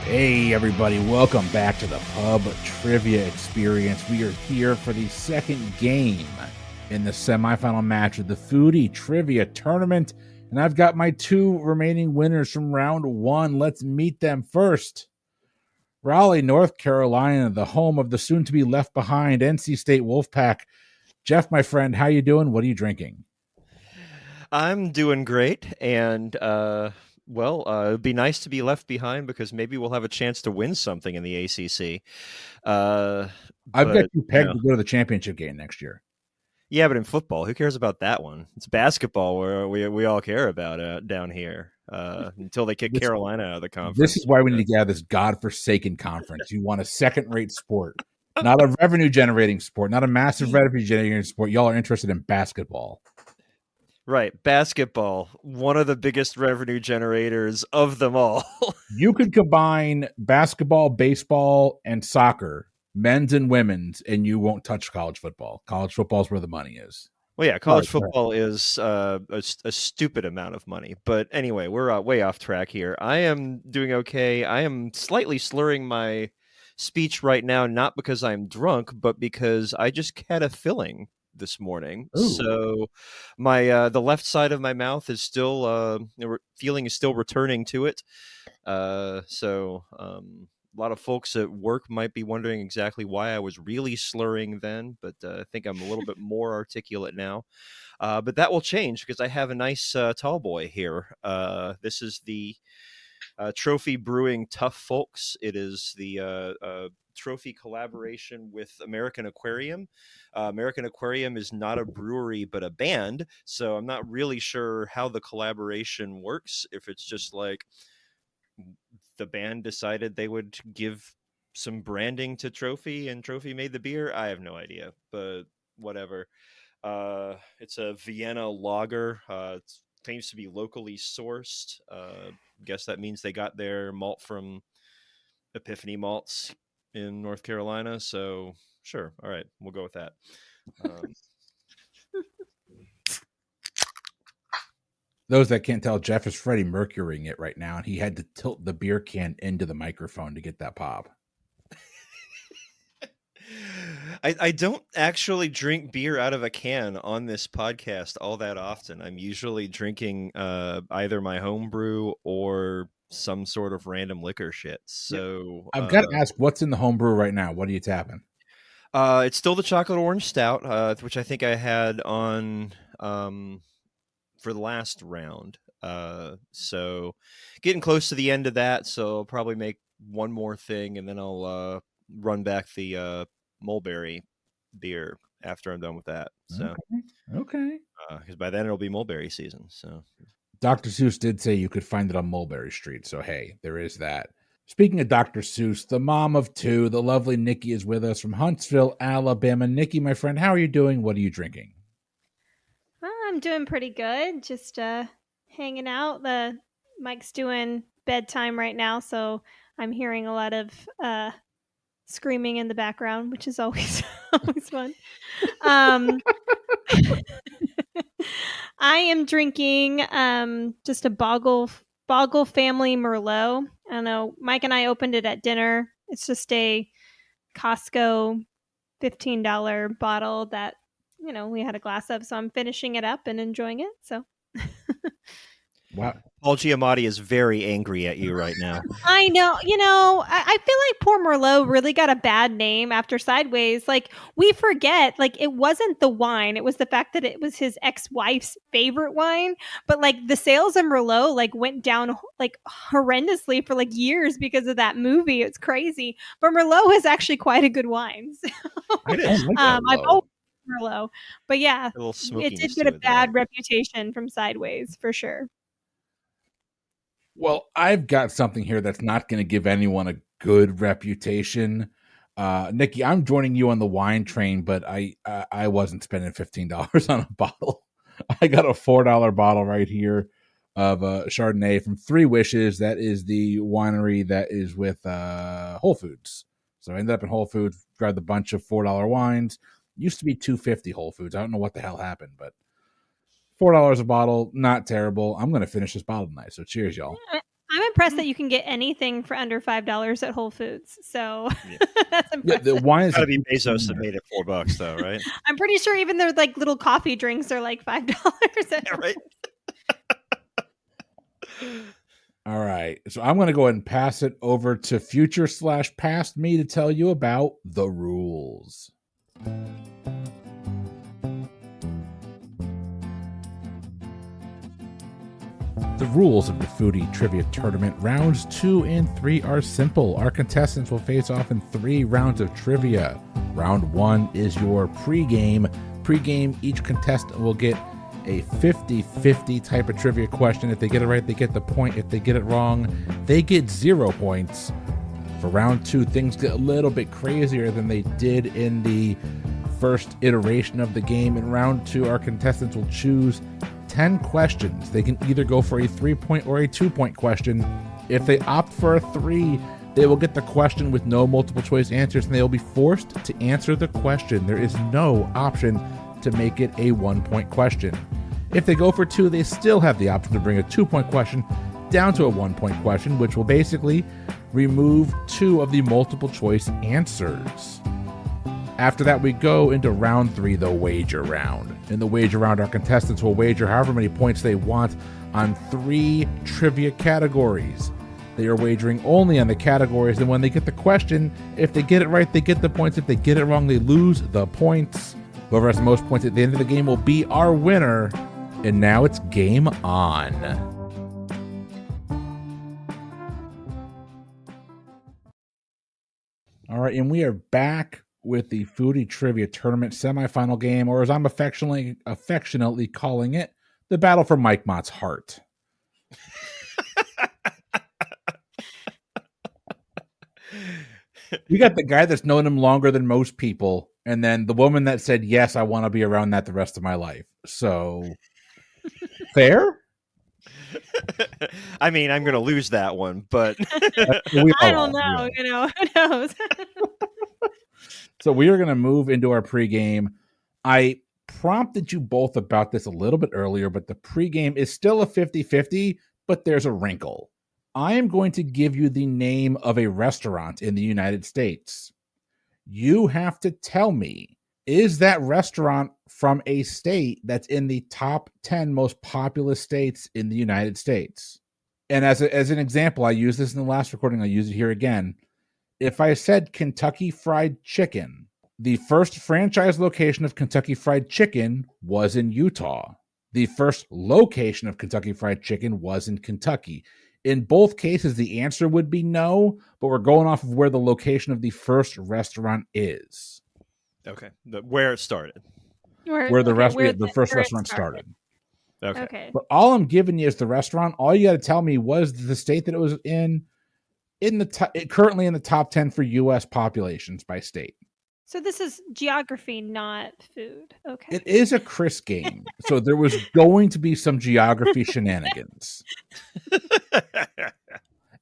Hey everybody, welcome back to the Pub Trivia Experience. We are here for the second game in the semifinal match of the Foodie Trivia Tournament, and I've got my two remaining winners from round one. Let's meet them first. Raleigh, North Carolina, the home of the soon-to-be left-behind NC State Wolfpack. Jeff, my friend, how you doing? What are you drinking? I'm doing great, and it'd be nice to be left behind because maybe we'll have a chance to win something in the ACC. I've got But you pegged to go to the championship game next year. yeah, but in football, who cares about that one? It's basketball where we all care about down here until they kick Carolina out of the conference. This is why we need to get out of this godforsaken conference. You want a second-rate sport, not a revenue-generating sport, not a massive revenue-generating sport. Y'all are interested in basketball. Right, basketball, one of the biggest revenue generators of them all. You could combine basketball, baseball, and soccer, men's and women's, and you won't touch college football. College football is where the money is. Well, yeah, college football is a stupid amount of money. But anyway, we're way off track here. I am doing okay. I am slightly slurring my speech right now, not because I'm drunk, but because I just had a filling this morning. Ooh. So my the left side of my mouth is still feeling is still returning to it. A lot of folks at work might be wondering exactly why I was really slurring then, but I think I'm a little bit more articulate now. But that will change because I have a nice tall boy here. This is the Trophy Brewing Tough Folks. It is the trophy collaboration with American Aquarium. American Aquarium is not a brewery, but a band. So I'm not really sure how the collaboration works. If it's just like the band decided they would give some branding to Trophy and Trophy made the beer. I have no idea, but whatever. It's a Vienna lager. It claims to be locally sourced. Guess that means they got their malt from Epiphany Malts in North Carolina. So sure. All right. We'll go with that. Those that can't tell, Jeff is Freddie Mercurying it right now, and he had to tilt the beer can into the microphone to get that pop. I don't actually drink beer out of a can on this podcast all that often. I'm usually drinking either my home brew or some sort of random liquor shit. So I've got to ask, what's in the home brew right now? What are you tapping? It's still the chocolate orange stout, which I think I had on for the last round. So getting close to the end of that. So I'll probably make one more thing and then I'll run back the mulberry beer after I'm done with that. So okay. Because by then it'll be mulberry season. So Dr. Seuss did say you could find it on Mulberry Street. So hey, there is that. Speaking of Dr. Seuss, the mom of two, the lovely Nikki is with us from Huntsville, Alabama. Nikki, my friend, how are you doing? What are you drinking? I'm doing pretty good. Just hanging out. Mike's doing bedtime right now, so I'm hearing a lot of screaming in the background, which is always always fun. I am drinking just a Boggle Family Merlot. I don't know. Mike and I opened it at dinner. It's just a Costco $15 bottle that we had a glass of, so I'm finishing it up and enjoying it. So Wow. Paul Giamatti is very angry at you right now. I know, I feel like poor Merlot really got a bad name after Sideways. Like, we forget, like, it wasn't the wine. It was the fact that it was his ex-wife's favorite wine. But, like, the sales of Merlot, like, went down, like, horrendously for, like, years because of that movie. It's crazy. But Merlot is actually quite a good wine. So, I've always Merlot. But, yeah, it did get a bad reputation from Sideways, for sure. Well, I've got something here that's not going to give anyone a good reputation. Nikki, I'm joining you on the wine train, but I wasn't spending $15 on a bottle. I got a $4 bottle right here of Chardonnay from Three Wishes. That is the winery that is with Whole Foods. So I ended up in Whole Foods, grabbed a bunch of $4 wines. Used to be $2.50 Whole Foods. I don't know what the hell happened, but $4 a bottle, not terrible. I'm going to finish this bottle tonight. So cheers, y'all. I'm impressed that you can get anything for under $5 at Whole Foods. So Yeah. that's impressive. The wine is Gotta be Bezos that made it $4 though, right? I'm pretty sure even their like little coffee drinks are like $5. Yeah, right. All right. So I'm going to go ahead and pass it over to future/past me to tell you about the rules. The rules of the Foodie Trivia Tournament rounds 2 and 3 are simple. Our contestants will face off in 3 rounds of trivia. Round 1 is your pregame. Pregame, each contestant will get a 50-50 type of trivia question. If they get it right, they get the point. If they get it wrong, they get 0 points. For round 2, things get a little bit crazier than they did in the first iteration of the game. In round 2, our contestants will choose 10 questions. They can either go for a 3-point or a 2-point question. If they opt for a 3, they will get the question with no multiple choice answers, and they will be forced to answer the question. There is no option to make it a 1-point question. If they go for 2, they still have the option to bring a 2-point question down to a 1-point question, which will basically remove 2 of the multiple choice answers. After that, we go into round 3, the wager round. In the wager round, our contestants will wager however many points they want on 3 trivia categories. They are wagering only on the categories, and when they get the question, if they get it right, they get the points. If they get it wrong, they lose the points. Whoever has the most points at the end of the game will be our winner. And now it's game on. All right, and we are back with the Foodie Trivia Tournament semifinal game, or as I'm affectionately calling it, the battle for Mike Mott's heart. We got the guy that's known him longer than most people, and then the woman that said, yes, I want to be around that the rest of my life. So, fair? I mean, I'm going to lose that one, but I don't know. Who knows? So we are going to move into our pregame. I prompted you both about this a little bit earlier, but the pregame is still a 50-50, but there's a wrinkle. I am going to give you the name of a restaurant in the United States. You have to tell me, is that restaurant from a state that's in the top 10 most populous states in the United States? And as an example, I used this in the last recording. I'll use it here again. If I said Kentucky Fried Chicken, the first franchise location of Kentucky Fried Chicken was in Utah. The first location of Kentucky Fried Chicken was in Kentucky. In both cases, the answer would be no, but we're going off of where the location of the first restaurant is. Okay, where it started. Where the first restaurant started. Okay. But all I'm giving you is the restaurant. All you got to tell me was the state that it was in currently in the top 10 for U.S. populations by state. So this is geography, not food. Okay. It is a Chris game, so there was going to be some geography shenanigans.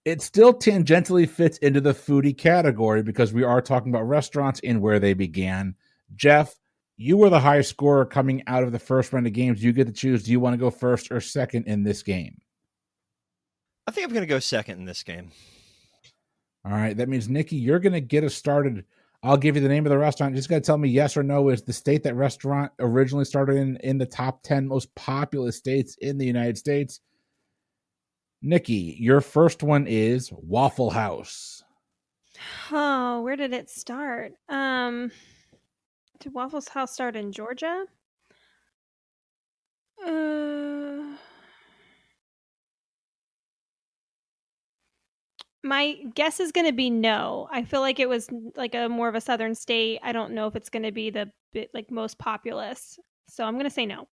It still tangentially fits into the foodie category because we are talking about restaurants and where they began. Jeff, you were the high scorer coming out of the first round of games. You get to choose. Do you want to go first or second in this game? I think I'm going to go second in this game. All right. That means, Nikki, you're going to get us started. I'll give you the name of the restaurant. You just got to tell me yes or no. Is the state that restaurant originally started in the top 10 most populous states in the United States? Nikki, your first one is Waffle House. Oh, where did it start? Did Waffle House start in Georgia? My guess is going to be no. I feel like it was like a more of a southern state. I don't know if it's going to be the most populous. So I'm going to say no.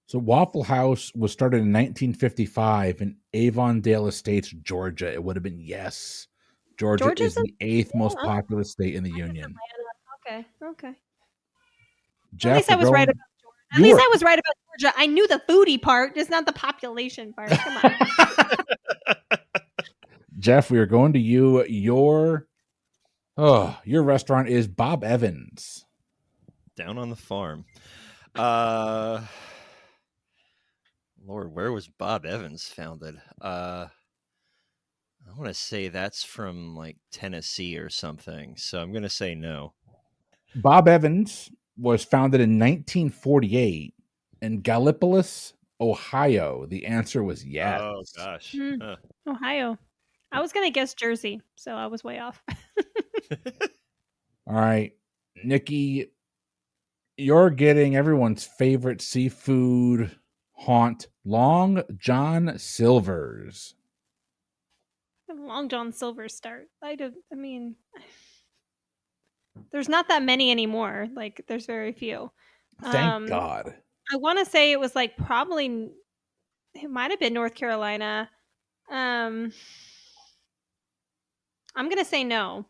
So Waffle House was started in 1955 in Avondale Estates, Georgia. It would have been yes. Georgia is the 8th most populous state in the union. Okay. Jeff, at least I was right about Georgia. At least I was right about Georgia. I knew the foodie part, just not the population part. Come on. Jeff, we are going to you. Your restaurant is Bob Evans. Down on the farm. Lord, where was Bob Evans founded? I want to say that's from like Tennessee or something. So I'm going to say no. Bob Evans was founded in 1948 in Gallipolis, Ohio. The answer was yes. Oh, gosh. Ohio. I was going to guess Jersey, so I was way off. All right, Nikki, you're getting everyone's favorite seafood haunt, Long John Silver's. Long John Silver start. I mean, there's not that many anymore. Like, there's very few. Thank God. I want to say it was like probably, it might have been North Carolina. I'm going to say no.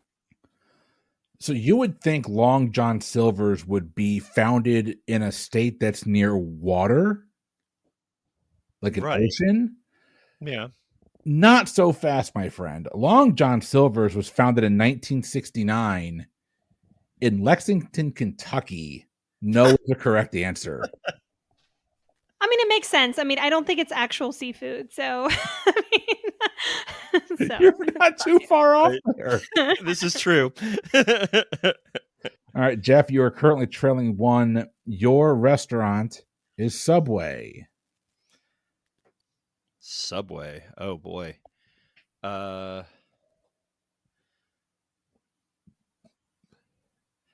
So you would think Long John Silver's would be founded in a state that's near water, like an ocean. Yeah. Not so fast, my friend. Long John Silver's was founded in 1969 in Lexington, Kentucky. No is the correct answer. I mean, it makes sense. I mean, I don't think it's actual seafood, so I mean, so You're not too far off there. This is true. All right, Jeff, you are currently trailing one. Your restaurant is Subway. Subway. Oh boy. I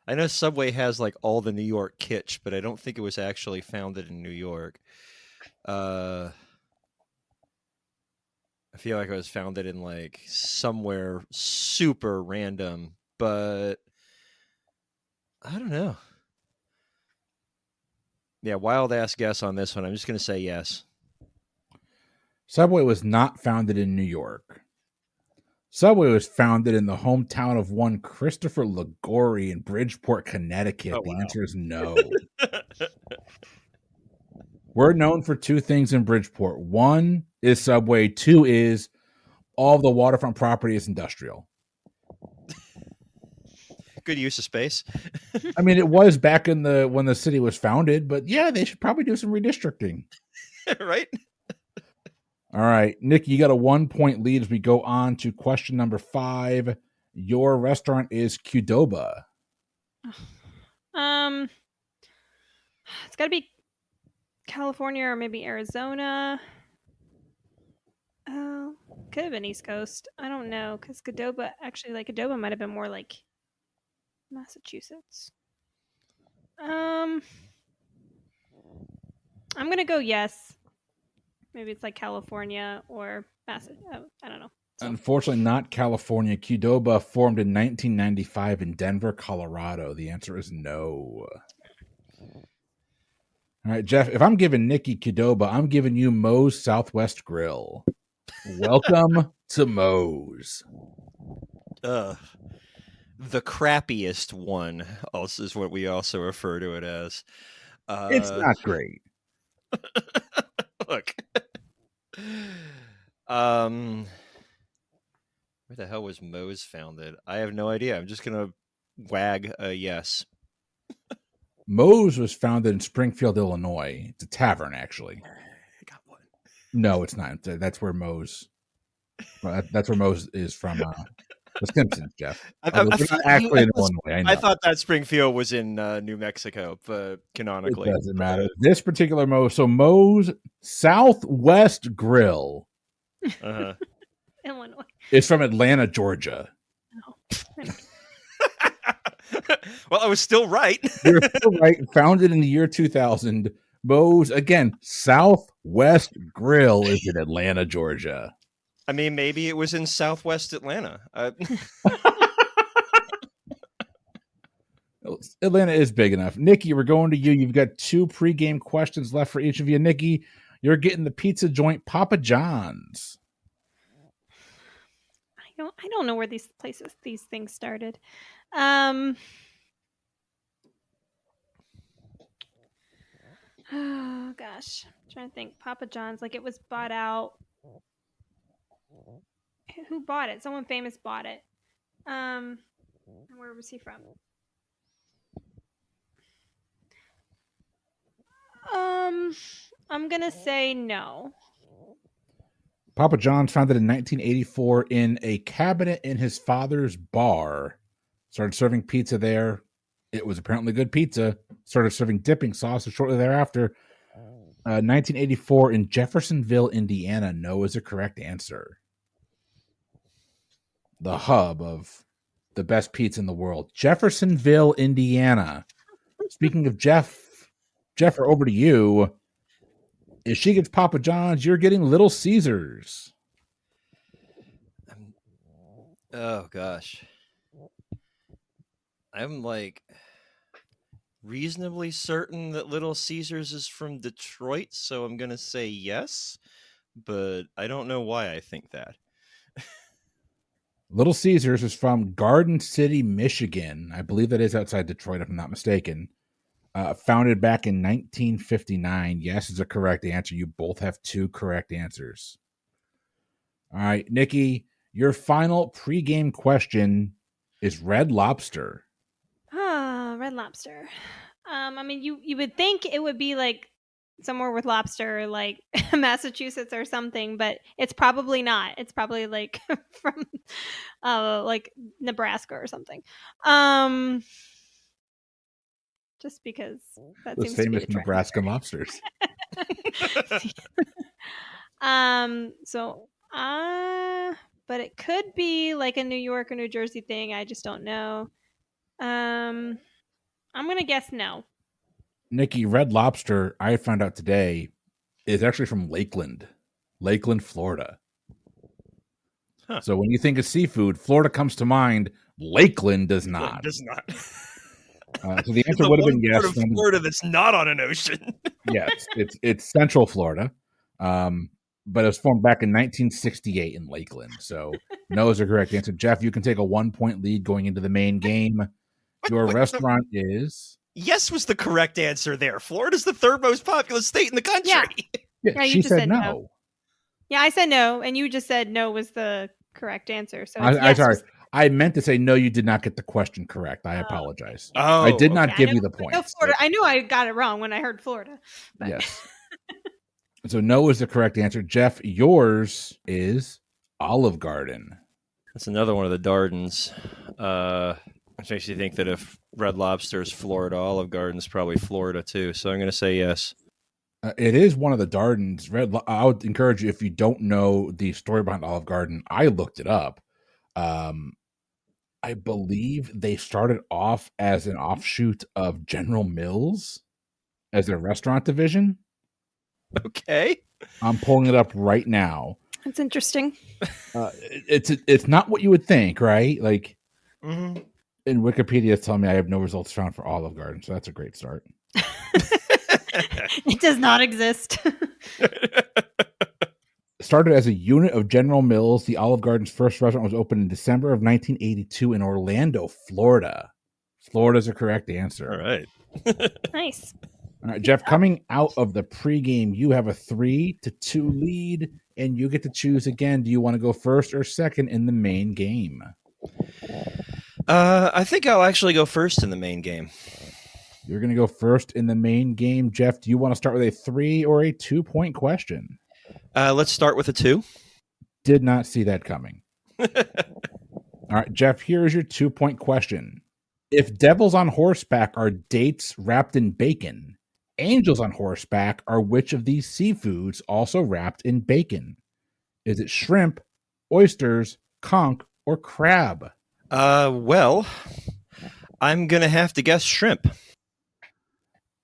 know Subway has like all the New York kitsch, but I don't think it was actually founded in New York. I feel like it was founded in like somewhere super random, but I don't know. Yeah, wild ass guess on this one. I'm just going to say yes. Subway was not founded in New York. Subway was founded in the hometown of one Christopher Ligori in Bridgeport, Connecticut. The answer is no. We're known for two things in Bridgeport. One is Subway. Two is all the waterfront property is industrial. Good use of space. I mean, it was back in when the city was founded, but yeah, they should probably do some redistricting. Right? All right, Nikki, you got a 1 point lead as we go on to question number 5. Your restaurant is Qdoba. It's got to be California or maybe Arizona. Oh, could have been East Coast. I don't know, because Qdoba might have been more like Massachusetts. I'm gonna go yes. Maybe it's like California or Massachusetts. Oh, I don't know. So. Unfortunately, not California. Qdoba formed in 1995 in Denver, Colorado. The answer is no. All right, Jeff, if I'm giving Nikki Qdoba, I'm giving you Moe's Southwest Grill. Welcome to Moe's. The crappiest one also is what we also refer to it as. It's not great. Look. Where the hell was Moe's founded? I have no idea. I'm just gonna wag a yes. Moe's was founded in Springfield, Illinois. It's a tavern, actually. I got one. No, it's not. That's where Moe's. That's where Moe's is from. The Simpsons, Jeff. I thought that Springfield was in New Mexico, but canonically, it doesn't matter. This particular Moe's, so Moe's Southwest Grill, Illinois, is from Atlanta, Georgia. Oh. Well, I was still right. You're still right. Founded in the year 2000, Moe's, again, Southwest Grill is in Atlanta, Georgia. I mean, maybe it was in Southwest Atlanta. Atlanta is big enough. Nikki, we're going to you. You've got 2 pregame questions left for each of you. Nikki, you're getting the pizza joint Papa John's. I don't know where these things started. Oh gosh, I'm trying to think. Papa John's, like it was bought out. Who bought it? Someone famous bought it. Where was he from? I'm gonna say no. Papa John's, founded in 1984 in a cabinet in his father's bar. Started serving pizza there. It was apparently good pizza. Started serving dipping sauce shortly thereafter. 1984 in Jeffersonville, Indiana. No is the correct answer. The hub of the best pizza in the world. Jeffersonville, Indiana. Speaking of Jeff, over to you. If she gets Papa John's, you're getting Little Caesars. Oh, gosh. I'm like reasonably certain that Little Caesars is from Detroit, so I'm going to say yes, but I don't know why I think that. Little Caesars is from Garden City, Michigan. I believe that is outside Detroit, if I'm not mistaken. Founded back in 1959. Yes is a correct answer. You both have 2 correct answers. All right, Nikki, your final pregame question is Red Lobster. Red Lobster. I mean, you would think it would be like somewhere with lobster, like Massachusetts or something, but it's probably not. It's probably like from like Nebraska or something. Just because that Those seems to be famous the trend. Nebraska lobsters. But it could be like a New York or New Jersey thing. I just don't know. I'm gonna guess no. Nikki, Red Lobster, I found out today, is actually from Lakeland, Florida. Huh. So when you think of seafood, Florida comes to mind. Lakeland does not. It does not. So the answer would have been yes. Part of Florida that's not on an ocean. Yes, it's Central Florida, but it was formed back in 1968 in Lakeland. So no is the correct answer. Jeff, you can take a 1-point lead going into the main game. Your restaurant is... Yes was the correct answer there. Florida's the 3rd most populous state in the country. Yeah, she said no. Yeah, I said no, and you just said no was the correct answer. So I'm sorry. I meant to say no, you did not get the question correct. I apologize. I did not give you the point. I knew I got it wrong when I heard Florida. But. Yes. So no is the correct answer. Jeff, yours is Olive Garden. That's another one of the Dardens. Which makes you think that if Red Lobster is Florida, Olive Garden is probably Florida too. So I'm going to say yes. It is one of the Dardens. I would encourage you, if you don't know the story behind Olive Garden, I looked it up. I believe they started off as an offshoot of General Mills as their restaurant division. Okay. I'm pulling it up right now. That's interesting. It's not what you would think, right? Like, mm-hmm. In Wikipedia, it's telling me I have no results found for Olive Garden, so that's a great start. It does not exist. Started as a unit of General Mills, the Olive Garden's first restaurant was opened in December of 1982 in Orlando, Florida. Florida's the correct answer. All right. Nice. All right, Jeff, coming out of the pregame, you have a 3-2 lead, and you get to choose again. Do you want to go first or second in the main game? I think I'll actually go first in the main game. You're going to go first in the main game. Jeff, do you want to start with a 3 or a 2-point question? Let's start with a 2. Did not see that coming. All right, Jeff, here's your 2-point question. If devils on horseback are dates wrapped in bacon, angels on horseback are which of these seafoods also wrapped in bacon? Is it shrimp, oysters, conch, or crab? Well, I'm going to have to guess shrimp.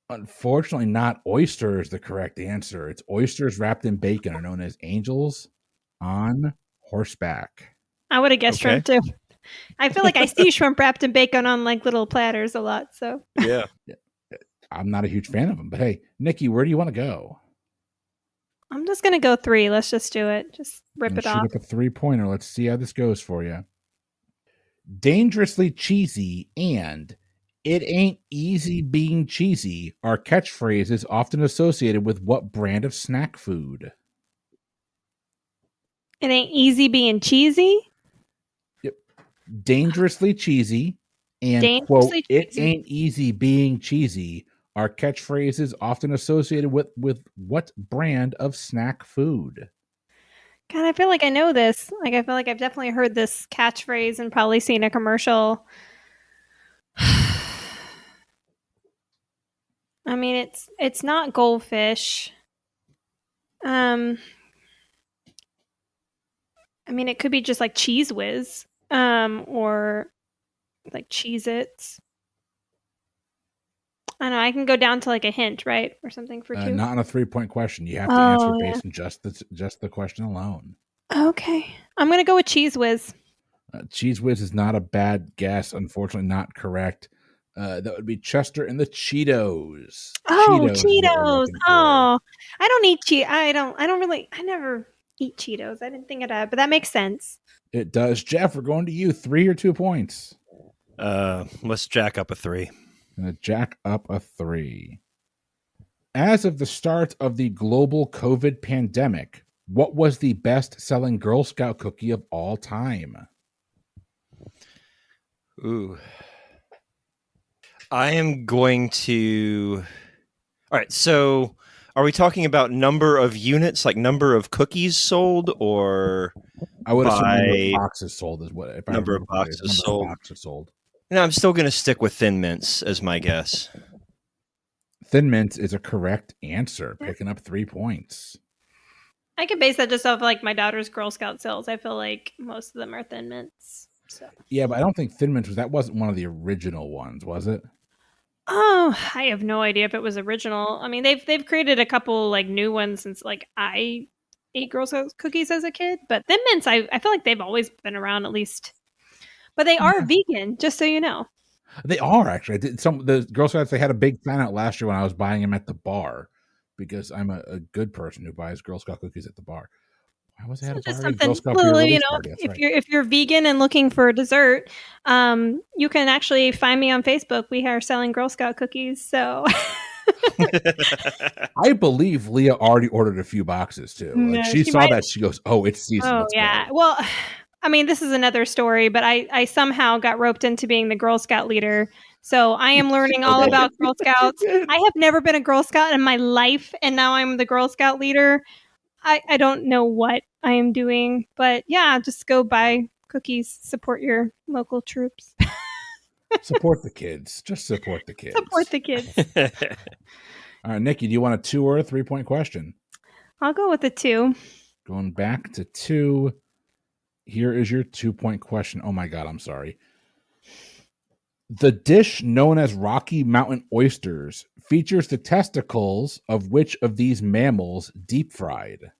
Unfortunately, not oyster is the correct answer. It's oysters wrapped in bacon are known as angels on horseback. I would have guessed shrimp too. I feel like I see shrimp wrapped in bacon on like little platters a lot. So yeah. I'm not a huge fan of them, but hey, Nikki, where do you want to go? I'm just going to go 3. Let's just do it. Just rip it off. Shoot up a 3-pointer. Let's see how this goes for you. Dangerously cheesy and it ain't easy being cheesy are catchphrases often associated with what brand of snack food? It ain't easy being cheesy? Yep. Dangerously cheesy and, quote, it ain't easy being cheesy are catchphrases often associated with what brand of snack food? God, I feel like I know this. Like, I feel like I've definitely heard this catchphrase and probably seen a commercial. I mean, it's not goldfish. I mean, it could be just like Cheese Whiz, or like Cheez-Its. I don't know. I can go down to like a hint, right, or something for 2. Not on a 3-point question. You have to answer based on just the question alone. Okay, I'm gonna go with Cheese Whiz. Cheese Whiz is not a bad guess. Unfortunately, not correct. That would be Chester and the Cheetos. Oh, Cheetos is what we're Cheetos. looking for. Oh, I don't eat I never eat Cheetos. I didn't think of that, but that makes sense. It does. Jeff, we're going to you. 3 or 2 points. Let's jack up a 3. Gonna jack up a 3. As of the start of the global COVID pandemic, what was the best-selling Girl Scout cookie of all time? Ooh. I am going to... All right, so are we talking about number of units, like number of cookies sold, or... I would assume number of boxes sold is what... If number I of boxes sold. Number of boxes sold. No, I'm still going to stick with Thin Mints as my guess. Thin Mints is a correct answer, picking up 3 points. I can base that just off like my daughter's Girl Scout sales. I feel like most of them are Thin Mints. So. Yeah, but I don't think Thin Mints wasn't one of the original ones, was it? Oh, I have no idea if it was original. I mean, they've created a couple like new ones since like I ate Girl Scout cookies as a kid, but Thin Mints, I feel like they've always been around at least. But they are vegan, just so you know. They are actually. The Girl Scouts, they had a big sign out last year when I was buying them at the bar, because I'm a good person who buys Girl Scout cookies at the bar. Why was I at a bar? Something, you know, if you're vegan and looking for a dessert, you can actually find me on Facebook. We are selling Girl Scout cookies, so. I believe Leah already ordered a few boxes too. Like she saw that, she goes, "Oh, it's season." Oh yeah. Well, I mean, this is another story, but I somehow got roped into being the Girl Scout leader. So I am learning all about Girl Scouts. I have never been a Girl Scout in my life, and now I'm the Girl Scout leader. I don't know what I am doing, but yeah, just go buy cookies, support your local troops. Support the kids. Just support the kids. Support the kids. All right, Nikki, do you want a 2 or a 3-point question? I'll go with a 2. Going back to 2. Here is your 2-point question. Oh my God, I'm sorry. The dish known as Rocky Mountain oysters features the testicles of which of these mammals deep fried?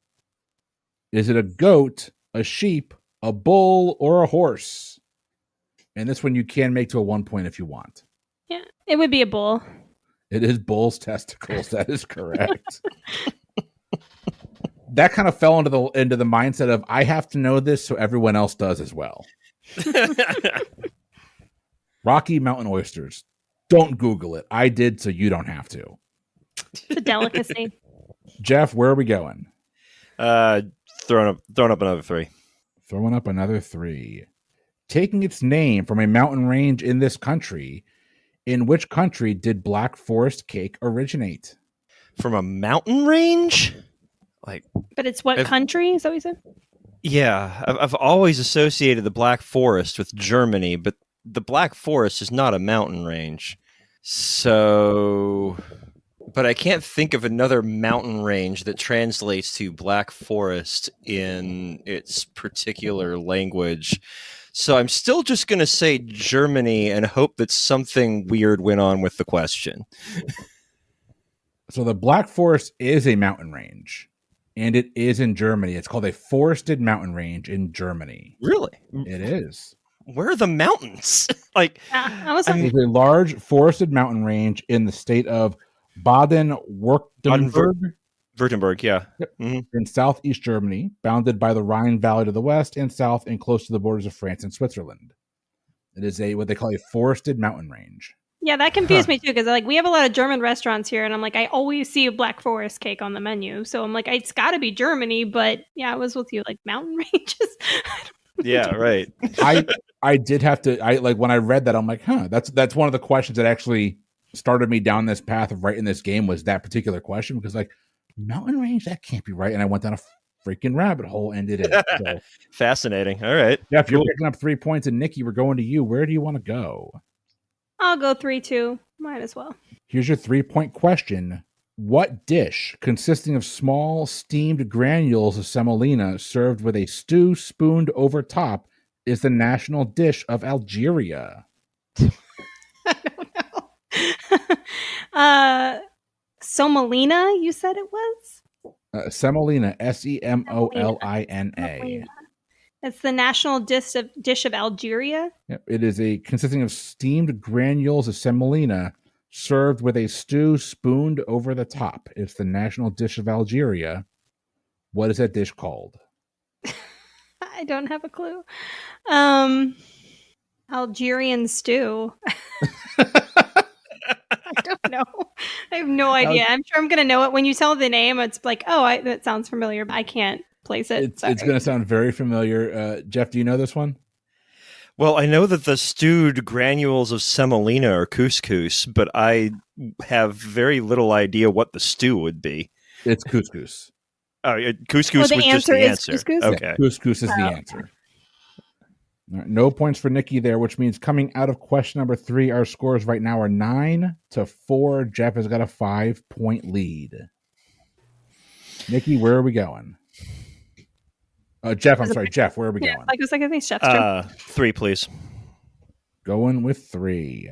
Is it a goat, a sheep, a bull, or a horse? And this one you can make to a 1 point if you want. Yeah, it would be a bull. It is bull's testicles. That is correct. That kind of fell into the mindset of I have to know this so everyone else does as well. Rocky Mountain oysters. Don't Google it. I did, so you don't have to. It's a delicacy. Jeff, where are we going? Throwing up another 3. Throwing up another 3. Taking its name from a mountain range in this country, in which country did Black Forest cake originate? From a mountain range? But it's what country? Is that what you said? Yeah, I've always associated the Black Forest with Germany, but the Black Forest is not a mountain range. So, but I can't think of another mountain range that translates to Black Forest in its particular language. So I'm still just going to say Germany and hope that something weird went on with the question. So the Black Forest is a mountain range, and it is in Germany. It's called a forested mountain range in Germany. Really? It is. Where are the mountains? It's a large forested mountain range in the state of Baden-Württemberg. Württemberg, yeah. Yep. Mm-hmm. In southeast Germany, bounded by the Rhine Valley to the west and south and close to the borders of France and Switzerland. It is what they call a forested mountain range. Yeah, that confused me too, because we have a lot of German restaurants here, and I'm like, I always see a Black Forest cake on the menu. So I'm like, it's got to be Germany, but yeah, I was with you, like mountain ranges. Yeah, right. I did have to, when I read that, I'm like, that's one of the questions that actually started me down this path of writing this game was that particular question, because mountain range, that can't be right. And I went down a freaking rabbit hole ended in. So, Fascinating. All right. Jeff, Cool. you're picking up 3 points, and Nikki, we're going to you. Where do you want to go? I'll go 3-2. Might as well. Here's your 3-point question. What dish, consisting of small steamed granules of semolina served with a stew spooned over top, is the national dish of Algeria? I don't know. Semolina, you said it was? Semolina, Semolina. Semolina. It's the national dish of Algeria. Yep, it is consisting of steamed granules of semolina served with a stew spooned over the top. It's the national dish of Algeria. What is that dish called? I don't have a clue. Algerian stew. I don't know. I have no idea. I'm sure I'm going to know it. When you tell the name, it's like, oh, that sounds familiar, but I can't place it. It's going to sound very familiar. Jeff, do you know this one? Well, I know that the stewed granules of semolina are couscous, but I have very little idea what the stew would be. It's couscous. Oh, couscous was just the answer. Couscous? Okay. Yeah, couscous is the answer. All right, no points for Nikki there, which means coming out of question number 3, our scores right now are 9-4. Jeff has got a 5-point lead. Nikki, where are we going? Jeff, I'm sorry. Jeff, where are we going? I think Jeff's turn. 3, please. Going with 3.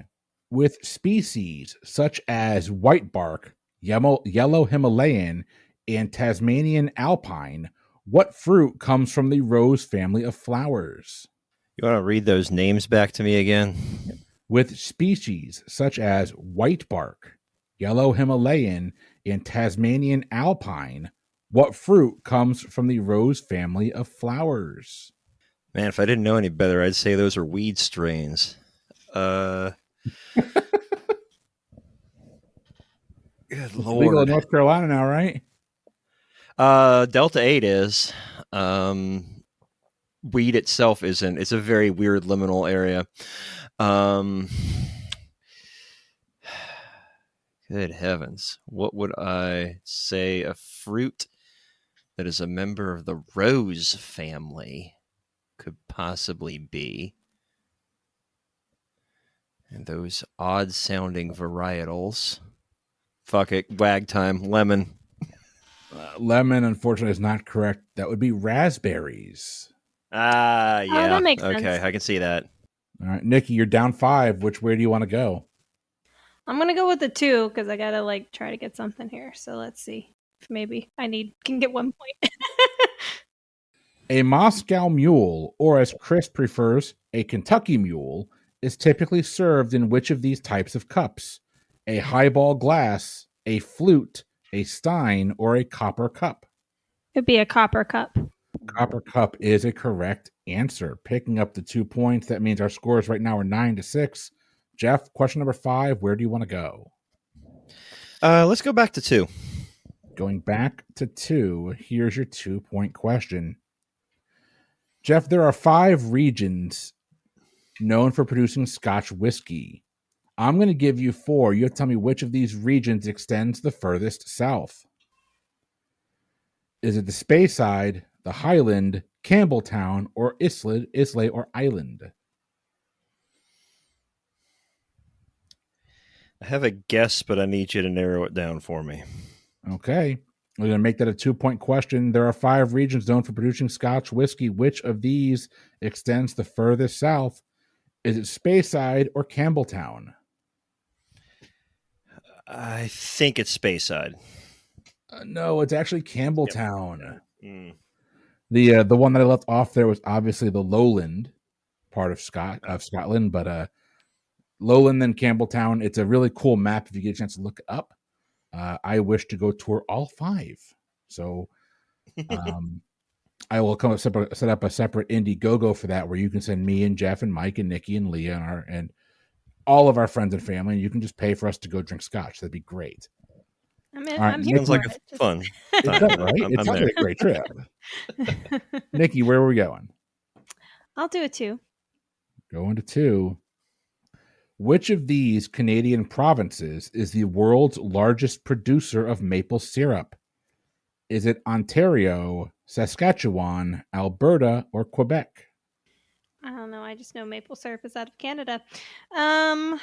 With species such as white bark, yellow Himalayan, and Tasmanian alpine, what fruit comes from the rose family of flowers? You want to read those names back to me again? With species such as white bark, yellow Himalayan, and Tasmanian alpine, what fruit comes from the rose family of flowers? Man, if I didn't know any better, I'd say those are weed strains. Good It's Lord. legal in North Carolina now, right? Delta 8 is. Weed itself isn't. It's a very weird liminal area. Good heavens. What would I say a fruit that is a member of the rose family could possibly be? And those odd-sounding varietals. Fuck it. Wag time. Lemon. Lemon, unfortunately, is not correct. That would be raspberries. Ah, yeah. that makes sense. Okay, I can see that. All right, Nikki, you're down 5. Which way do you want to go? I'm going to go with the 2 because I got to try to get something here. So let's see if maybe can get 1 point. A Moscow mule, or as Chris prefers, a Kentucky mule, is typically served in which of these types of cups? A highball glass, a flute, a stein, or a copper cup? It'd be a copper cup. Copper cup is a correct answer. Picking up the 2 points. That means our scores right now are 9-6. Jeff, question number 5. Where do you want to go? Let's go back to 2. Going back to 2. Here's your 2-point question. Jeff, there are 5 regions known for producing Scotch whiskey. I'm going to give you 4. You have to tell me which of these regions extends the furthest south. Is it the Speyside, the Highland, Campbelltown, or Islay or Island? I have a guess, but I need you to narrow it down for me. Okay. We're going to make that a 2-point question. There are 5 regions known for producing Scotch whiskey. Which of these extends the furthest south? Is it Speyside or Campbelltown? I think it's Speyside. No, it's actually Campbelltown. Yep. The one that I left off there was obviously the lowland part of Scotland, but Lowland and Campbelltown. It's a really cool map if you get a chance to look it up. I wish to go tour all 5, so I will set up a separate Indiegogo for that, where you can send me and Jeff and Mike and Nikki and Leah and all of our friends and family, and you can just pay for us to go drink scotch. That'd be great. I'm here. Sounds like fun. It does, right? It sounds like a great trip. Nikki, where were we going? I'll do it 2. Going to 2. Which of these Canadian provinces is the world's largest producer of maple syrup? Is it Ontario, Saskatchewan, Alberta, or Quebec? I don't know. I just know maple syrup is out of Canada. All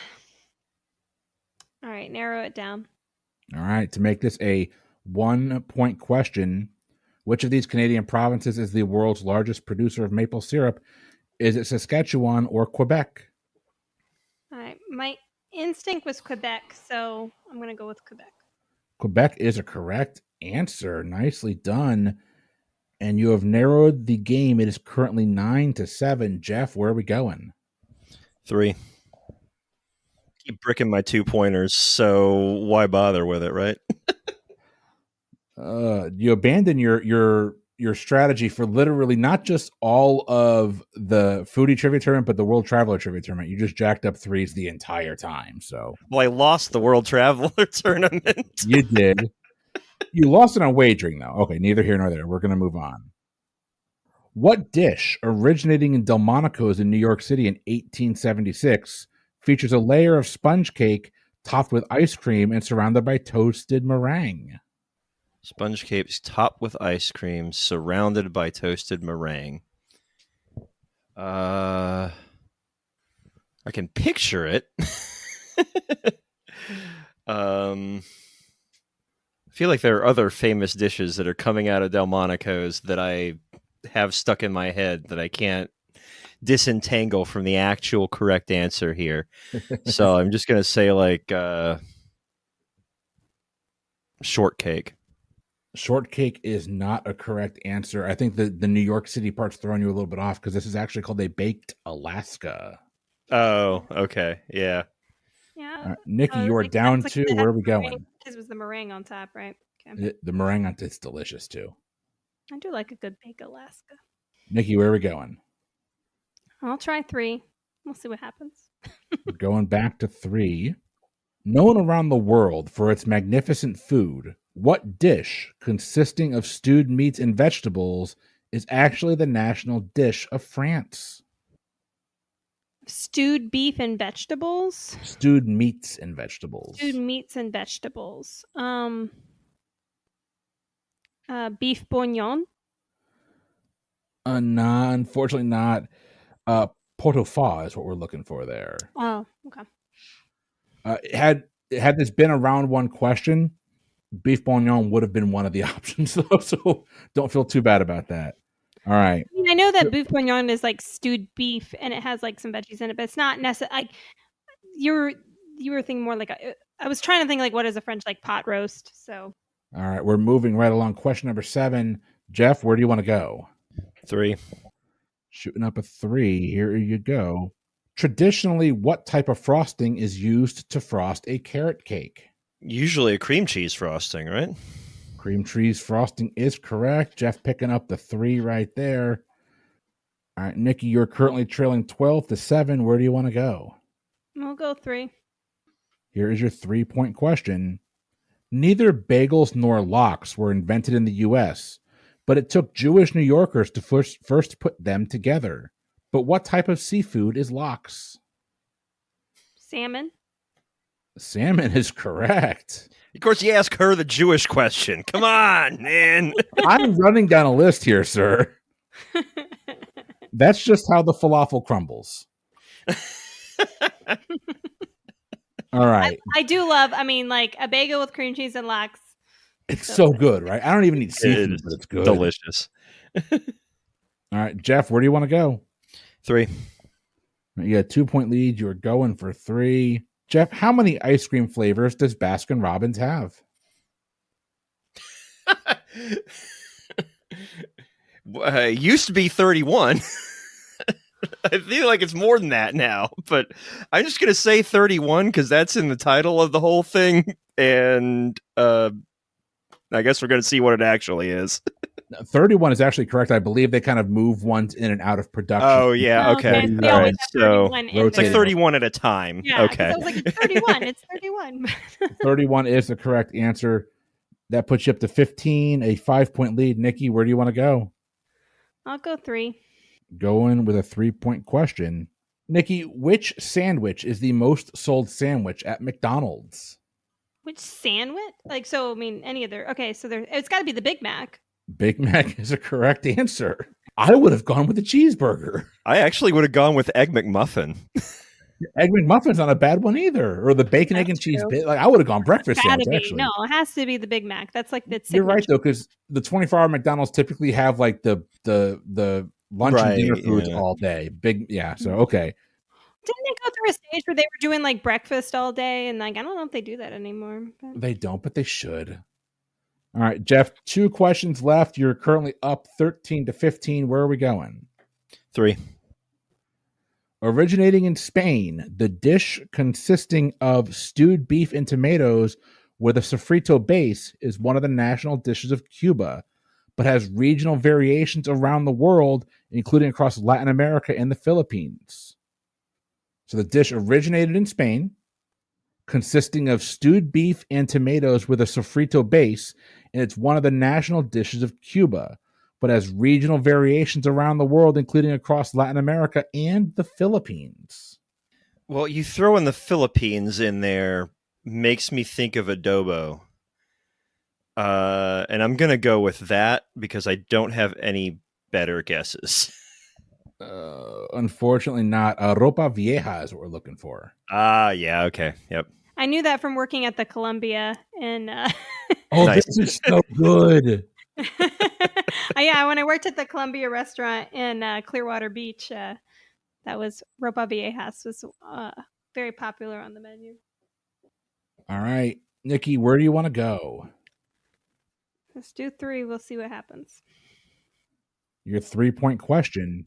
right, narrow it down. All right, to make this a 1-point question, which of these Canadian provinces is the world's largest producer of maple syrup? Is it Saskatchewan or Quebec? All right, my instinct was Quebec, so I'm going to go with Quebec. Quebec is a correct answer. Nicely done. And you have narrowed the game. It is currently 9-7. Jeff, where are we going? 3. Keep bricking my 2-pointers, so why bother with it, right? You abandon your strategy for literally not just all of the Foodie Trivia Tournament, but the World Traveler Trivia Tournament. You just jacked up threes the entire time. So, well, I lost the World Traveler Tournament. You did. You lost it on wagering, though. Okay, neither here nor there. We're going to move on. What dish, originating in Delmonico's in New York City in 1876, features a layer of sponge cake topped with ice cream and surrounded by toasted meringue? Sponge cakes topped with ice cream, surrounded by toasted meringue. I can picture it. I feel like there are other famous dishes that are coming out of Delmonico's that I have stuck in my head that I can't disentangle from the actual correct answer here. So I'm just going to say like shortcake. Shortcake is not a correct answer. I think the New York City part's throwing you a little bit off because this is actually called a baked Alaska. Oh, okay. Yeah. Yeah. Nikki, you are down 2. Where are we going? This was the meringue on top, right? Okay. The meringue on it's delicious too. I do like a good baked Alaska. Nikki, where are we going? I'll try 3. We'll see what happens. We're going back to 3. Known around the world for its magnificent food, what dish consisting of stewed meats and vegetables is actually the national dish of France? Stewed beef and vegetables? Stewed meats and vegetables. Stewed meats and vegetables. Beef bourguignon? Nah, unfortunately not. Pot-au-feu is what we're looking for there. Oh, okay. Had this been a round 1 question, beef bourguignon would have been one of the options, though, so don't feel too bad about that. All right. I mean, I know that beef bourguignon is like stewed beef and it has like some veggies in it, but it's not necessarily like you were thinking more like I was trying to think like what is a French like pot roast. So all right, we're moving right along. Question number 7. Jeff, where do you want to go? 3. Shooting up a 3. Here you go. Traditionally, what type of frosting is used to frost a carrot cake? Usually a cream cheese frosting, right? Cream cheese frosting is correct. Jeff picking up the 3 right there. All right, Nikki, you're currently trailing 12-7. Where do you want to go? I'll go 3. Here is your 3-point question. Neither bagels nor lox were invented in the U.S., but it took Jewish New Yorkers to first put them together. But what type of seafood is lox? Salmon. Salmon is correct. Of course, you ask her the Jewish question. Come on, man. I'm running down a list here, sir. That's just how the falafel crumbles. All right. I do love, I mean, like a bagel with cream cheese and lox. It's so good, right? I don't even need seafood, but it's good. Delicious. All right, Jeff, where do you want to go? 3. You got a 2-point lead. You're going for 3. Jeff, how many ice cream flavors does Baskin Robbins have? It used to be 31. I feel like it's more than that now, but I'm just going to say 31 because that's in the title of the whole thing. And I guess we're going to see what it actually is. 31 is actually correct. I believe they kind of move ones in and out of production. Oh, yeah. Okay. So all right. So it's like rotated. 31 at a time. Yeah, okay. I was like, it's 31. It's 31. 31 is the correct answer. That puts you up to 15, a 5-point lead. Nikki, where do you want to go? I'll go 3. Going with a 3-point question. Nikki, which sandwich is the most sold sandwich at McDonald's? Which sandwich? Like, so, I mean, any other. Okay, so it's got to be the Big Mac. Big Mac is a correct answer. I would have gone with the cheeseburger. I actually would have gone with Egg McMuffin. Egg McMuffin's not a bad one either, or the bacon, egg, and cheese bit. Like I would have gone breakfast sandwich. Actually, no, it has to be the Big Mac. That's like the signature. You're right though, because the 24-hour McDonald's typically have like the lunch and dinner foods all day. So okay. Didn't they go through a stage where they were doing like breakfast all day? And like I don't know if they do that anymore. But... They don't, but they should. All right, Jeff, 2 questions left. You're currently up 13-15. Where are we going? 3. Originating in Spain, the dish consisting of stewed beef and tomatoes with a sofrito base is one of the national dishes of Cuba, but has regional variations around the world, including across Latin America and the Philippines. So the dish originated in Spain, consisting of stewed beef and tomatoes with a sofrito base, and it's one of the national dishes of Cuba, but has regional variations around the world, including across Latin America and the Philippines. Well, you throw in the Philippines in there, makes me think of adobo. And I'm going to go with that because I don't have any better guesses. Unfortunately not. Ropa vieja is what we're looking for. Yeah, okay, yep. I knew that from working at the Columbia in... Oh, nice. This is so good. Yeah, when I worked at the Columbia restaurant in Clearwater Beach, that was Ropa Viejas was very popular on the menu. All right, Nikki, where do you want to go? Let's do 3. We'll see what happens. Your 3-point question.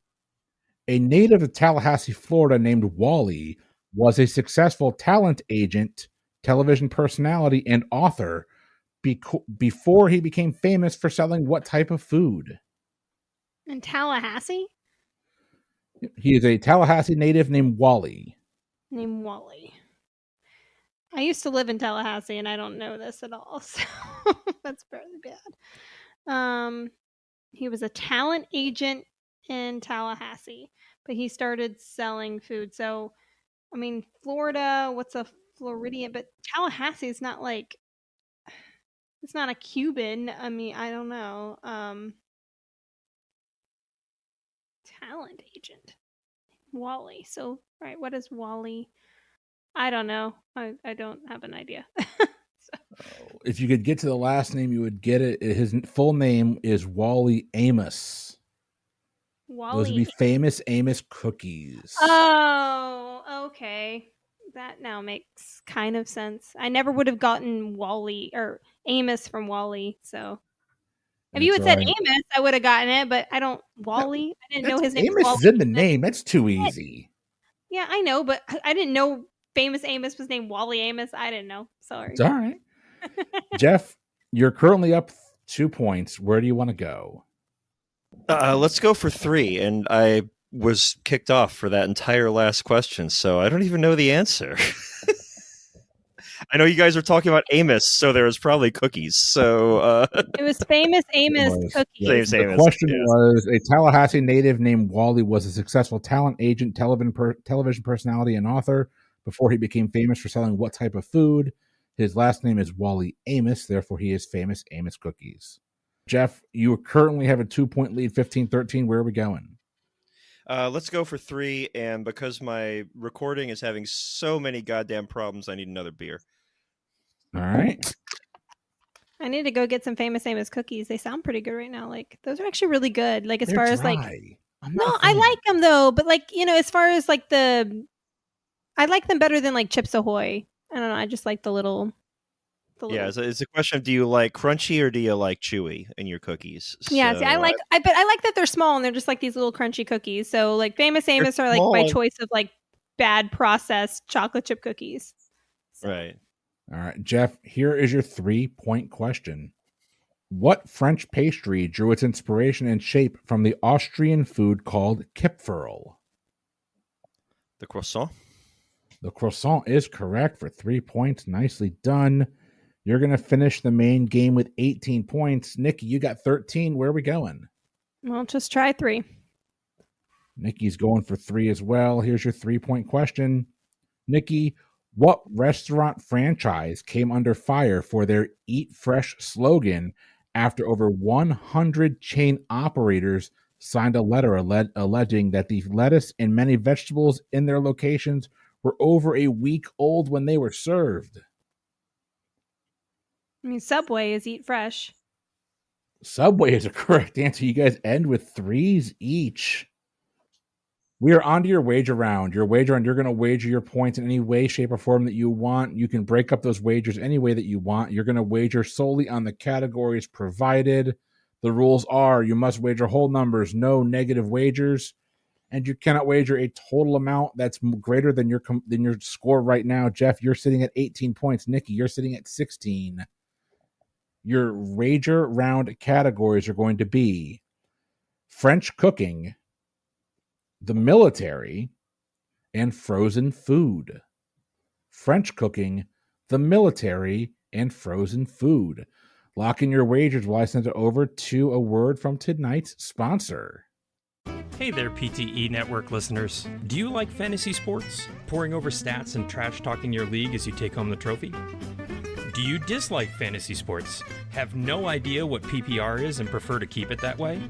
A native of Tallahassee, Florida named Wally was a successful talent agent, television personality, and author before he became famous for selling what type of food? In Tallahassee? He is a Tallahassee native named Wally. I used to live in Tallahassee, and I don't know this at all, so that's fairly bad. He was a talent agent in Tallahassee, but he started selling food. So, I mean, Florida, what's a Floridian? But Tallahassee is not like, it's not a Cuban. I mean, I don't know. Talent agent. Wally. So, right, what is Wally? I don't know. I don't have an idea. If you could get to the last name, you would get it. His full name is Wally Amos. Those would be famous Amos cookies. Oh, okay. That now makes kind of sense. I never would have gotten Wally or Amos from Wally. So if you had said Amos, I would have gotten it, but I don't. Wally? I didn't know his name. Amos is in the name. That's too easy. Yeah, I know, but I didn't know famous Amos was named Wally Amos. I didn't know. Sorry. It's all right. Jeff, you're currently up 2 points. Where do you want to go? Let's go for 3. And I was kicked off for that entire last question, so I don't even know the answer. I know you guys are talking about Amos, so there was probably cookies. So it was famous Amos cookies. The question was, a Tallahassee native named Wally was a successful talent agent, television personality, and author before he became famous for selling what type of food. His last name is Wally Amos, therefore he is famous Amos cookies. Jeff, you currently have a 2-point lead, 15-13. Where are we going? Let's go for 3, and because my recording is having so many goddamn problems, I need another beer. All right. I need to go get some famous Amos cookies. They sound pretty good right now. Like, those are actually really good. Like, as far as like, no, I like them though. But like, you know, as far as like I like them better than like Chips Ahoy. I don't know. I just like the little. Yeah, it's a question of, do you like crunchy or do you like chewy in your cookies? Yeah, see, I like that they're small and they're just like these little crunchy cookies. So like famous Amos are like my choice of like bad processed chocolate chip cookies. So. Right. All right, Jeff, here is your 3-point question. What French pastry drew its inspiration and shape from the Austrian food called Kipferl? The croissant. The croissant is correct for 3 points. Nicely done. You're going to finish the main game with 18 points. Nikki, you got 13. Where are we going? Well, just try 3. Nikki's going for 3 as well. Here's your 3-point question. Nikki, what restaurant franchise came under fire for their Eat Fresh slogan after over 100 chain operators signed a letter alleging that the lettuce and many vegetables in their locations were over a week old when they were served. I mean, Subway is Eat Fresh. Subway is a correct answer. You guys end with 3s each. We are on to your wager round. Your wager round, you're going to wager your points in any way, shape, or form that you want. You can break up those wagers any way that you want. You're going to wager solely on the categories provided. The rules are you must wager whole numbers, no negative wagers, and you cannot wager a total amount that's greater than your score right now. Jeff, you're sitting at 18 points. Nikki, you're sitting at 16. Your wager round categories are going to be French cooking, the military, and frozen food. French cooking, the military, and frozen food. Lock in your wagers while I send it over to a word from tonight's sponsor. Hey there, PTE Network listeners. Do you like fantasy sports? Poring over stats and trash talking your league as you take home the trophy? Do you dislike fantasy sports? Have no idea what PPR is and prefer to keep it that way?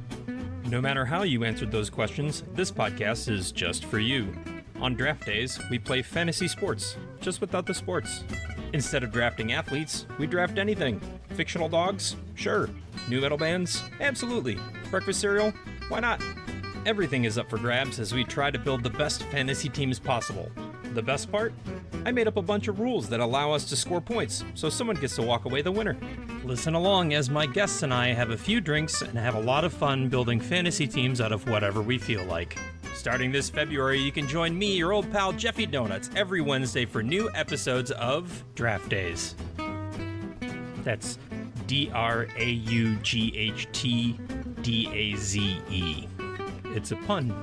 No matter how you answered those questions, this podcast is just for you. On draft days, we play fantasy sports, just without the sports. Instead of drafting athletes, we draft anything. Fictional dogs? Sure. New metal bands? Absolutely. Breakfast cereal? Why not? Everything is up for grabs as we try to build the best fantasy teams possible. The best part? I made up a bunch of rules that allow us to score points, so someone gets to walk away the winner. Listen along as my guests and I have a few drinks and have a lot of fun building fantasy teams out of whatever we feel like. Starting this February, you can join me, your old pal Jeffy Donuts, every Wednesday for new episodes of Draft Days. That's DRAUGHTDAZE. It's a pun.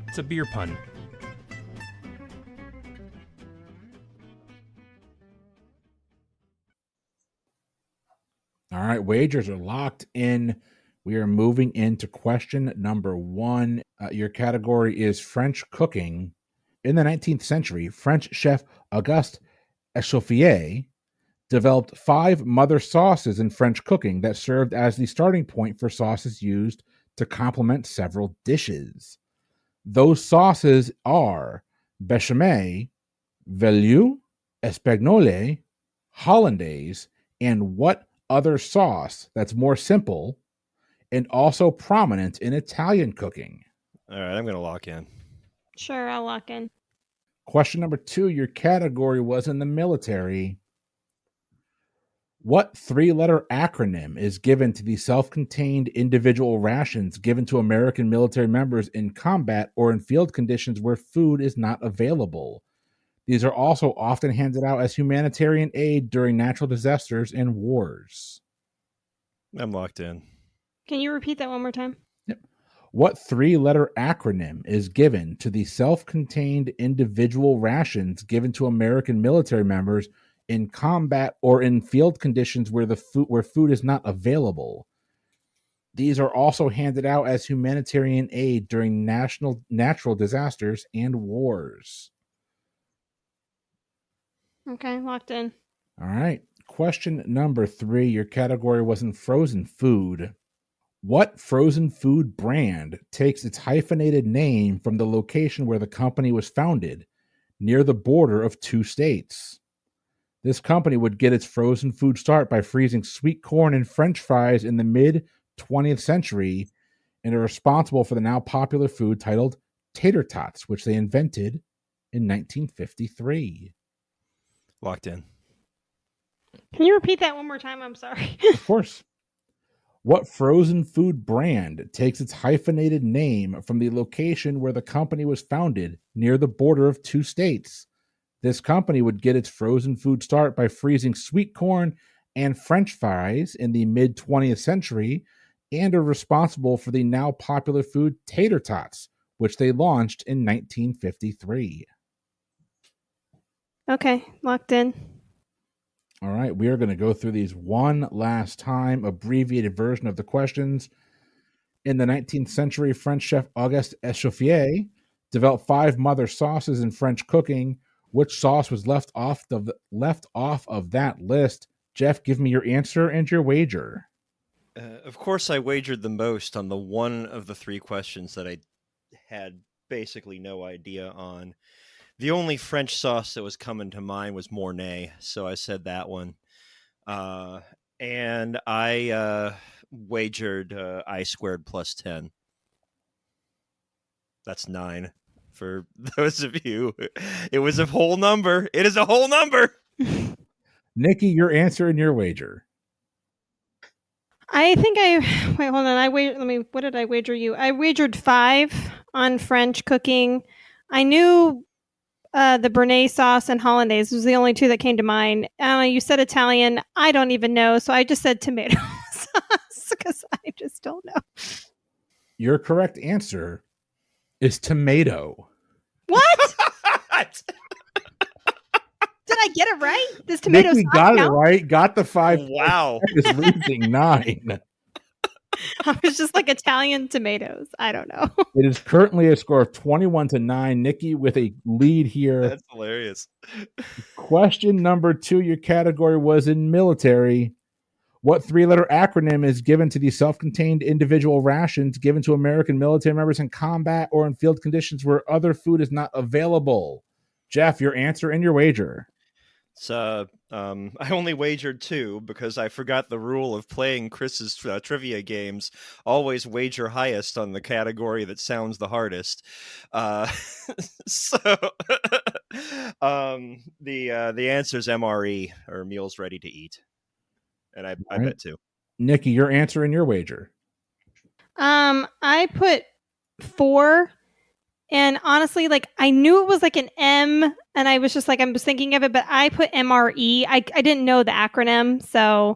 It's a beer pun. All right, wagers are locked in. We are moving into question number 1. Your category is French cooking. In the 19th century, French chef Auguste Escoffier developed 5 mother sauces in French cooking that served as the starting point for sauces used to complement several dishes. Those sauces are bechamel, velouté, espagnole, hollandaise, and what other sauce that's more simple and also prominent in Italian cooking? All right, I'm going to lock in. Sure, I'll lock in. Question number 2, your category was in the military. What 3-letter acronym is given to the self-contained individual rations given to American military members in combat or in field conditions where food is not available? These are also often handed out as humanitarian aid during natural disasters and wars. I'm locked in. Can you repeat that one more time? Yep. What 3-letter acronym is given to the self-contained individual rations given to American military members in combat or in field conditions where food is not available? These are also handed out as humanitarian aid during natural disasters and wars. Okay, locked in. All right. Question number 3. Your category was in frozen food. What frozen food brand takes its hyphenated name from the location where the company was founded, near the border of 2 states? This company would get its frozen food start by freezing sweet corn and French fries in the mid-20th century and are responsible for the now popular food titled tater tots, which they invented in 1953. Locked in. Can you repeat that one more time? I'm sorry. Of course. What frozen food brand takes its hyphenated name from the location where the company was founded, near the border of 2 states? This company would get its frozen food start by freezing sweet corn and French fries in the mid-20th century and are responsible for the now popular food tater tots, which they launched in 1953. Okay, locked in. All right, we are going to go through these one last time, abbreviated version of the questions. In the 19th century, French chef Auguste Escoffier developed 5 mother sauces in French cooking. Which sauce was left off of that list? Jeff, give me your answer and your wager. Of course, I wagered the most on the one of the three questions that I had basically no idea on. The only French sauce that was coming to mind was Mornay, so I said that one. And I wagered I squared plus 10. That's 9 for those of you. It was a whole number. It is a whole number. Nikki, your answer and your wager. I think wait, hold on. What did I wager you? I wagered 5 on French cooking. I knew the Béarnaise sauce and Hollandaise was the only two that came to mind. You said Italian. I don't even know. So I just said tomato sauce because I just don't know. Your correct answer is tomato. What? Did I get it right? This tomato Nikki sauce got count? it right. Got the 5. Wow. Is losing 9. I was just like Italian tomatoes. I don't know. It is currently a score of 21-9. Nikki with a lead here. That's hilarious. Question number 2, your category was in military. What 3-letter acronym is given to the self-contained individual rations given to American military members in combat or in field conditions where other food is not available? Jeff, your answer and your wager. So I only wagered 2 because I forgot the rule of playing Chris's trivia games. Always wager highest on the category that sounds the hardest. So the answer is MRE, or meals ready to eat, and I bet 2. Nikki, your answer and your wager. I put 4. And honestly, like I knew it was like an M, and I was just like I was thinking of it, but I put MRE. I didn't know the acronym,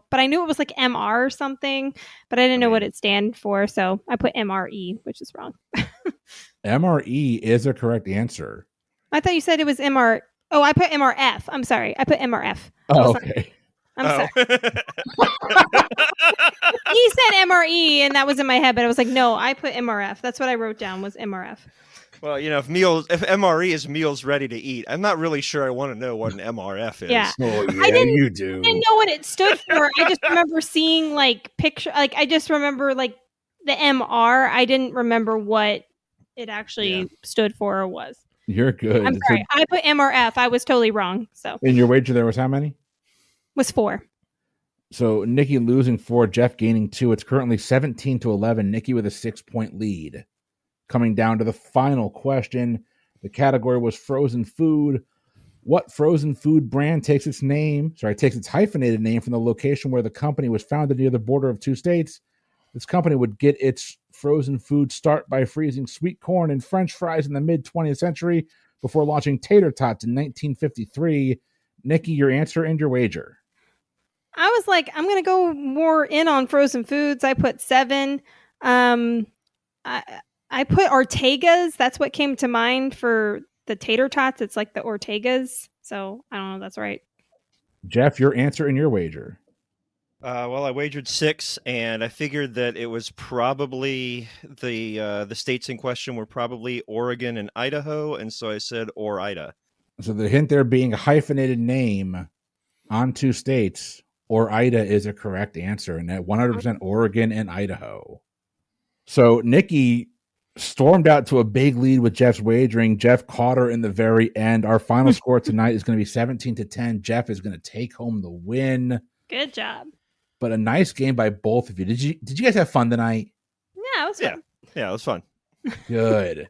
but I knew it was like MR or something, but I didn't know what it stand for, so I put MRE, which is wrong. MRE is a correct answer. I thought you said it was MR. Oh, I put MRF. I'm sorry, I put MRF. Oh, okay. I'm sorry. He said MRE, and that was in my head, but I was like, no, I put MRF. That's what I wrote down was MRF. Well, if MRE is meals ready to eat, I'm not really sure I want to know what an MRF is. Yeah. Oh, yeah, you do. I didn't know what it stood for. I just remember seeing I just remember like the MR. I didn't remember what it actually stood for or was. You're good. I'm sorry. I put MRF. I was totally wrong. So. And your wager there was how many? Was 4. So Nikki losing 4, Jeff gaining 2. It's currently 17-11. Nikki with a 6-point lead. Coming down to the final question, the category was frozen food. What frozen food brand takes its hyphenated name from the location where the company was founded near the border of 2 states? This company would get its frozen food start by freezing sweet corn and French fries in the mid-20th century before launching tater tots in 1953. Nikki, your answer and your wager. I was like, I'm going to go more in on frozen foods. I put 7. I put Ortega's. That's what came to mind for the tater tots. It's like the Ortega's. So I don't know if that's right. Jeff, your answer and your wager. Well, I wagered 6, and I figured that it was probably the states in question were probably Oregon and Idaho, and so I said Or-Ida. So the hint there being a hyphenated name on 2 states, Or-Ida is a correct answer, and at 100% Oregon and Idaho. So Nikki stormed out to a big lead with Jeff's wagering. Jeff caught her in the very end. Our final score tonight is going to be 17-10. Jeff is going to take home the win. Good job. But a nice game by both of you. Did you guys have fun tonight? Yeah, it was fun. Yeah, it was fun. Good.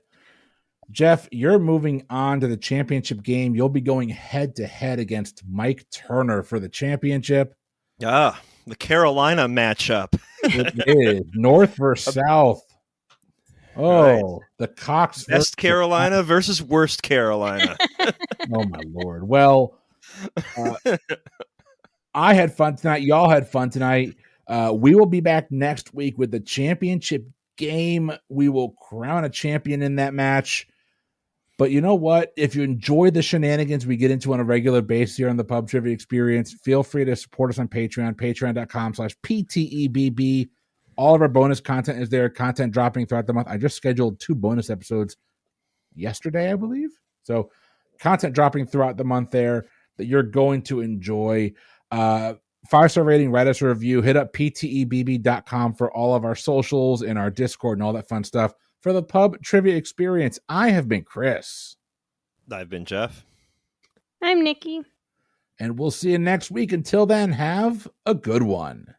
Jeff, you're moving on to the championship game. You'll be going head-to-head against Mike Turner for the championship. The Carolina matchup. It is North versus South. Oh, right. The Cox. Best Carolina versus worst Carolina. Oh, my Lord. Well, I had fun tonight. Y'all had fun tonight. We will be back next week with the championship game. We will crown a champion in that match. But you know what? If you enjoy the shenanigans we get into on a regular basis here on the Pub Trivia Experience, feel free to support us on Patreon, patreon.com/PTEBB. All of our bonus content is there, content dropping throughout the month. I just scheduled 2 bonus episodes yesterday, I believe. So content dropping throughout the month there that you're going to enjoy. 5-star rating, write us a review. Hit up ptebb.com for all of our socials and our Discord and all that fun stuff for the pub trivia experience. I have been Chris. I've been Jeff. I'm Nikki. And we'll see you next week. Until then, have a good one.